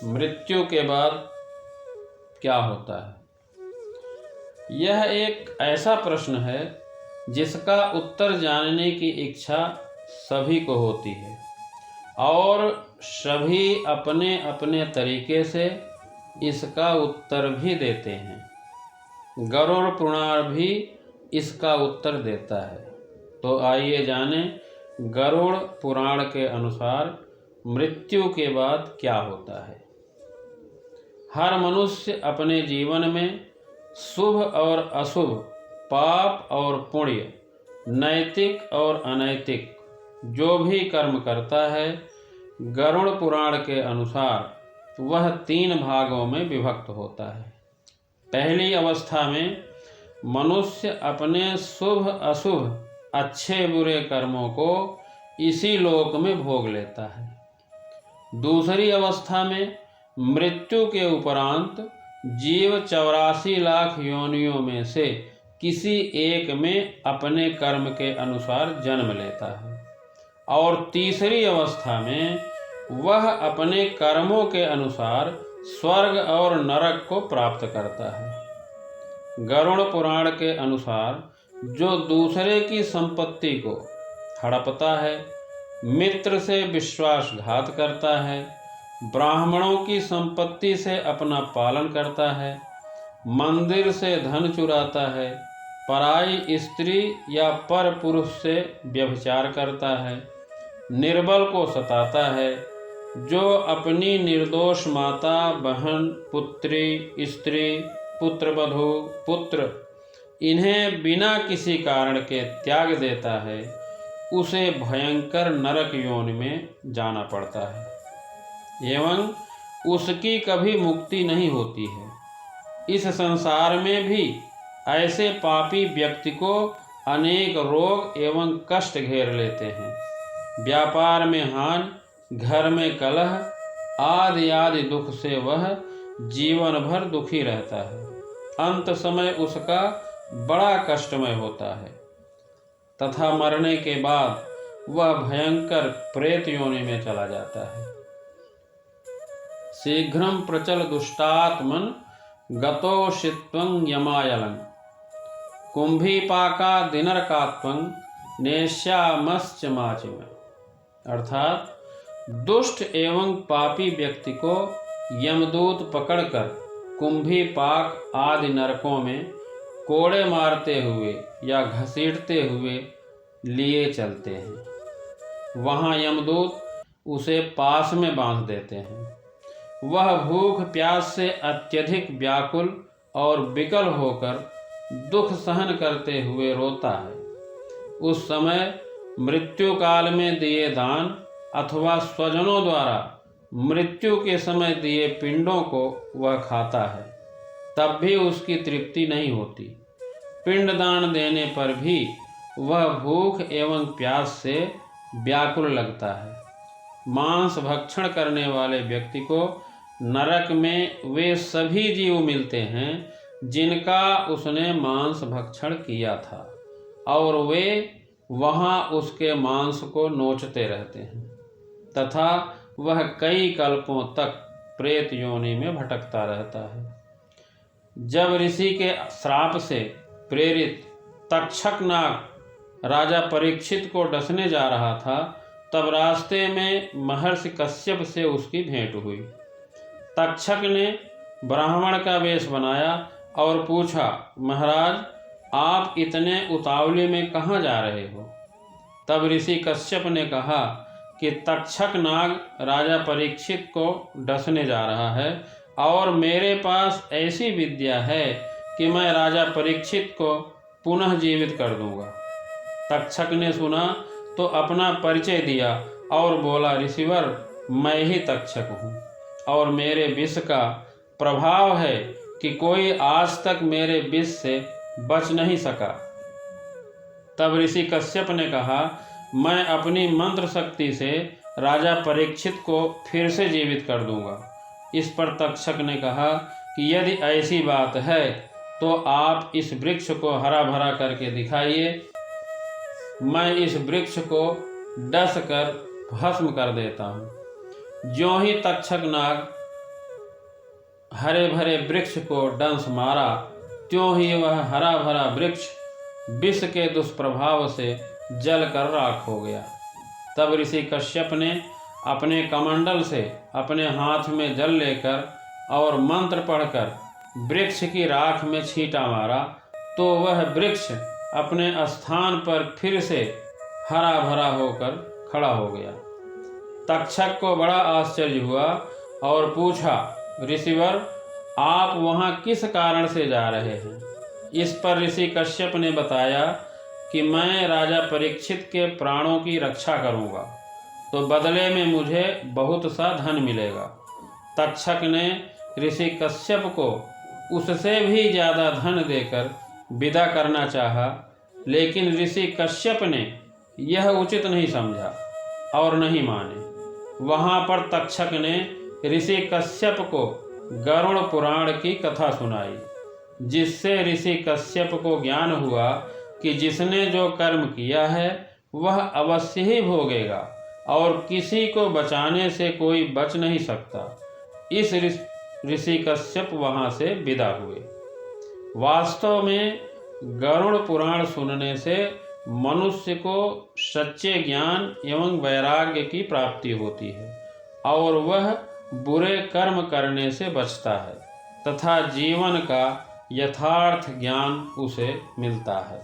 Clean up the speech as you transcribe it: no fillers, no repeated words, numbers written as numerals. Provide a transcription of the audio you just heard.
मृत्यु के बाद क्या होता है? यह एक ऐसा प्रश्न है जिसका उत्तर जानने की इच्छा सभी को होती है और सभी अपने अपने तरीके से इसका उत्तर भी देते हैं। गरुड़ पुराण भी इसका उत्तर देता है। तो आइए जानें गरुड़ पुराण के अनुसार मृत्यु के बाद क्या होता है। हर मनुष्य अपने जीवन में शुभ और अशुभ, पाप और पुण्य, नैतिक और अनैतिक जो भी कर्म करता है, गरुड़ पुराण के अनुसार वह 3 भागों में विभक्त होता है। पहली अवस्था में मनुष्य अपने शुभ अशुभ, अच्छे बुरे कर्मों को इसी लोक में भोग लेता है। दूसरी अवस्था में मृत्यु के उपरांत जीव 84 लाख योनियों में से किसी एक में अपने कर्म के अनुसार जन्म लेता है और तीसरी अवस्था में वह अपने कर्मों के अनुसार स्वर्ग और नरक को प्राप्त करता है। गरुड़ पुराण के अनुसार जो दूसरे की संपत्ति को हड़पता है, मित्र से विश्वासघात करता है, ब्राह्मणों की संपत्ति से अपना पालन करता है, मंदिर से धन चुराता है, पराई स्त्री या पर पुरुष से व्यभिचार करता है, निर्बल को सताता है, जो अपनी निर्दोष माता, बहन, पुत्री, स्त्री, पुत्रवधू, पुत्र इन्हें बिना किसी कारण के त्याग देता है, उसे भयंकर नरक योनि में जाना पड़ता है एवं उसकी कभी मुक्ति नहीं होती है। इस संसार में भी ऐसे पापी व्यक्ति को अनेक रोग एवं कष्ट घेर लेते हैं। व्यापार में हानि, घर में कलह आदि आदि दुख से वह जीवन भर दुखी रहता है। अंत समय उसका बड़ा कष्टमय होता है तथा मरने के बाद वह भयंकर प्रेत योनि में चला जाता है। शीघ्रं प्रचल दुष्टात्मन गतोषित्वं यमायलं कुंभीपाका दिनरकात्वं नेष्यामश्च माचिम। अर्थात दुष्ट एवं पापी व्यक्ति को यमदूत पकड़कर कुंभीपाक आदि नरकों में कोड़े मारते हुए या घसीटते हुए लिए चलते हैं। वहाँ यमदूत उसे पास में बांध देते हैं। वह भूख प्यास से अत्यधिक व्याकुल और विकल होकर दुख सहन करते हुए रोता है। उस समय मृत्यु काल में दिए दान अथवा स्वजनों द्वारा मृत्यु के समय दिए पिंडों को वह खाता है, तब भी उसकी तृप्ति नहीं होती। पिंडदान देने पर भी वह भूख एवं प्यास से व्याकुल लगता है। मांस भक्षण करने वाले व्यक्ति को नरक में वे सभी जीव मिलते हैं जिनका उसने मांस भक्षण किया था और वे वहाँ उसके मांस को नोचते रहते हैं तथा वह कई कल्पों तक प्रेत योनि में भटकता रहता है। जब ऋषि के श्राप से प्रेरित तक्षक नाग राजा परीक्षित को डसने जा रहा था, तब रास्ते में महर्षि कश्यप से उसकी भेंट हुई। तक्षक ने ब्राह्मण का वेश बनाया और पूछा, महाराज आप इतने उतावले में कहाँ जा रहे हो? तब ऋषि कश्यप ने कहा कि तक्षक नाग राजा परीक्षित को डसने जा रहा है और मेरे पास ऐसी विद्या है कि मैं राजा परीक्षित को पुनः जीवित कर दूंगा। तक्षक ने सुना तो अपना परिचय दिया और बोला, ऋषिवर मैं ही तक्षक हूँ और मेरे विष का प्रभाव है कि कोई आज तक मेरे विष से बच नहीं सका। तब ऋषि कश्यप ने कहा, मैं अपनी मंत्र शक्ति से राजा परीक्षित को फिर से जीवित कर दूंगा। इस पर तक्षक ने कहा कि यदि ऐसी बात है तो आप इस वृक्ष को हरा भरा करके दिखाइए, मैं इस वृक्ष को डस कर भस्म कर देता हूँ। ज्यों ही तक्षक नाग हरे भरे वृक्ष को डंस मारा, त्यों ही वह हरा भरा वृक्ष विष के दुष्प्रभाव से जल कर राख हो गया। तब ऋषि कश्यप ने अपने कमंडल से अपने हाथ में जल लेकर और मंत्र पढ़कर वृक्ष की राख में छींटा मारा, तो वह वृक्ष अपने स्थान पर फिर से हरा भरा होकर खड़ा हो गया। तक्षक को बड़ा आश्चर्य हुआ और पूछा, ऋषिवर, आप वहाँ किस कारण से जा रहे हैं? इस पर ऋषि कश्यप ने बताया कि मैं राजा परीक्षित के प्राणों की रक्षा करूँगा, तो बदले में मुझे बहुत सा धन मिलेगा। तक्षक ने ऋषि कश्यप को उससे भी ज़्यादा धन देकर विदा करना चाहा, लेकिन ऋषि कश्यप ने यह उचित नहीं समझा और नहीं माने। वहाँ पर तक्षक ने ऋषि कश्यप को गरुड़ पुराण की कथा सुनाई, जिससे ऋषि कश्यप को ज्ञान हुआ कि जिसने जो कर्म किया है वह अवश्य ही भोगेगा और किसी को बचाने से कोई बच नहीं सकता। इस ऋषि कश्यप वहाँ से विदा हुए। वास्तव में गरुड़ पुराण सुनने से मनुष्य को सच्चे ज्ञान एवं वैराग्य की प्राप्ति होती है और वह बुरे कर्म करने से बचता है तथा जीवन का यथार्थ ज्ञान उसे मिलता है।